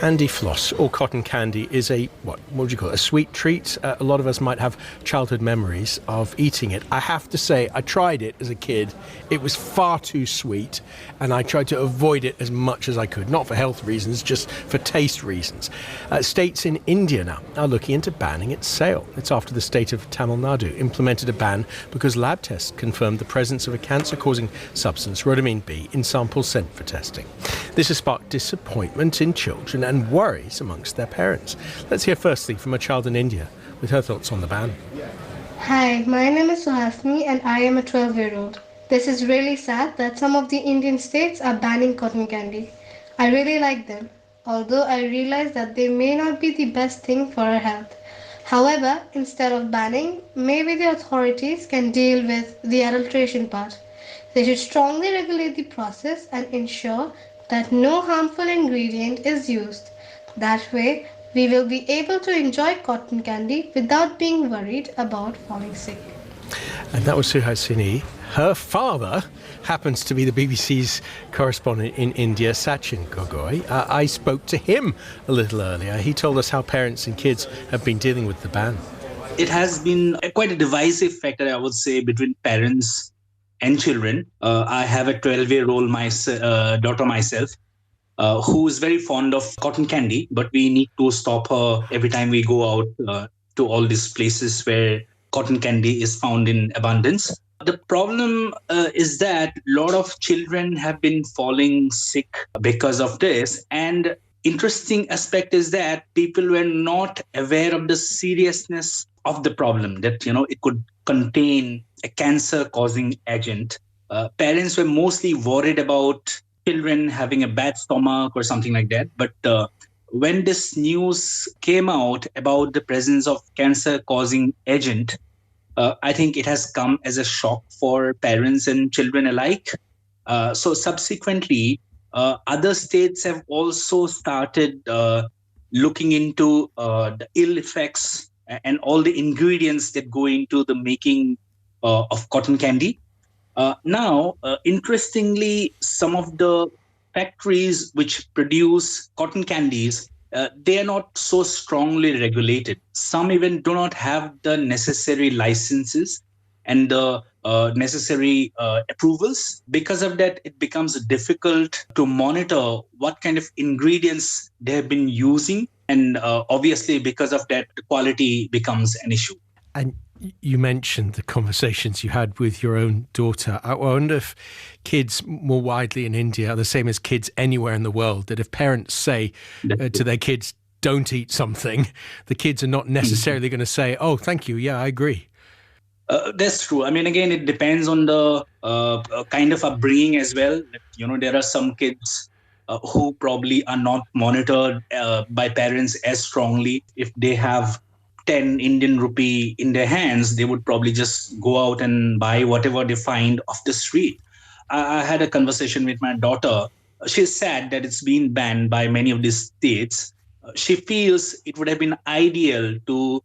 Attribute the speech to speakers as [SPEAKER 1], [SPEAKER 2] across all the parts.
[SPEAKER 1] Candy floss or cotton candy is what would you call it? A sweet treat. A lot of us might have childhood memories of eating it. I have to say, I tried it as a kid. It was far too sweet, and I tried to avoid it as much as I could, not for health reasons, just for taste reasons. States in India now are looking into banning its sale. It's after the state of Tamil Nadu implemented a ban because lab tests confirmed the presence of a cancer-causing substance, rhodamine B, in samples sent for testing. This has sparked disappointment in children and worries amongst their parents. Let's hear firstly from a child in India with her thoughts on the ban.
[SPEAKER 2] Hi, my name is Suhasinee and I am a 12-year-old. This is really sad that some of the Indian states are banning cotton candy. I really like them, although I realize that they may not be the best thing for our health. However, instead of banning, maybe the authorities can deal with the adulteration part. They should strongly regulate the process and ensure that no harmful ingredient is used. That way, we will be able to enjoy cotton candy without being worried about falling sick.
[SPEAKER 1] And that was Suhasinee. Her father happens to be the BBC's correspondent in India, Sachin Gogoi. I spoke to him a little earlier. He told us how parents and kids have been dealing with the ban.
[SPEAKER 3] It has been quite a divisive factor, I would say, between parents and children. I have a 12-year-old daughter myself, who is very fond of cotton candy, but we need to stop her every time we go out to all these places where cotton candy is found in abundance. The problem is that a lot of children have been falling sick because of this. And interesting aspect is that people were not aware of the seriousness of the problem, that, it could contain a cancer-causing agent. Parents were mostly worried about children having a bad stomach or something like that. But when this news came out about the presence of cancer-causing agent, I think it has come as a shock for parents and children alike. So subsequently, other states have also started looking into the ill effects and all the ingredients that go into the making of cotton candy. Now, interestingly, some of the factories which produce cotton candies, they are not so strongly regulated. Some even do not have the necessary licenses and the necessary approvals. Because of that, it becomes difficult to monitor what kind of ingredients they have been using. And obviously, because of that, the quality becomes an issue.
[SPEAKER 1] And you mentioned the conversations you had with your own daughter. I wonder if kids more widely in India are the same as kids anywhere in the world, that if parents say to their kids, don't eat something, the kids are not necessarily going to say, oh, thank you, yeah, I agree.
[SPEAKER 3] That's true. I mean, again, it depends on the kind of upbringing as well. There are some kids who probably are not monitored by parents as strongly. If they have 10 Indian rupee in their hands, they would probably just go out and buy whatever they find off the street. I had a conversation with my daughter. She's sad that it's been banned by many of these states. She feels it would have been ideal to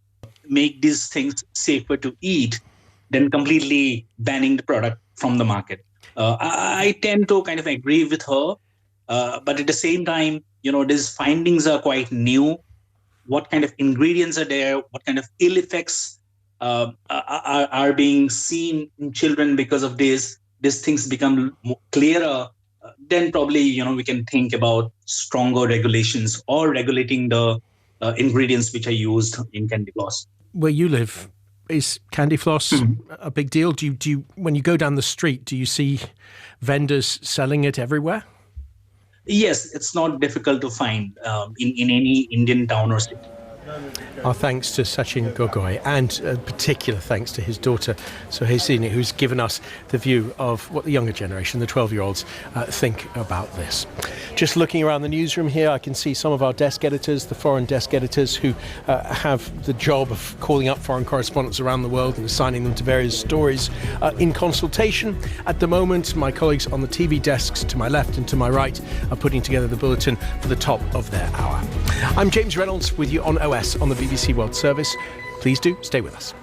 [SPEAKER 3] make these things safer to eat than completely banning the product from the market. I tend to kind of agree with her, but at the same time, these findings are quite new. What kind of ingredients are there? What kind of ill effects are being seen in children because of this? These things become clearer. Then probably, we can think about stronger regulations or regulating the ingredients which are used in candy floss.
[SPEAKER 1] Where you live, is candy floss a big deal? Do you when you go down the street, do you see vendors selling it everywhere?
[SPEAKER 3] Yes, it's not difficult to find in any Indian town or city.
[SPEAKER 1] Our thanks to Sachin Gogoi, and particular thanks to his daughter Suhasinee, who's given us the view of what the younger generation, the 12-year-olds, think about this. Just looking around the newsroom here, I can see some of our desk editors, the foreign desk editors, who have the job of calling up foreign correspondents around the world and assigning them to various stories in consultation. At the moment, my colleagues on the TV desks to my left and to my right are putting together the bulletin for the top of their hour. I'm James Reynolds with you on OS on the BBC World Service. Please do stay with us.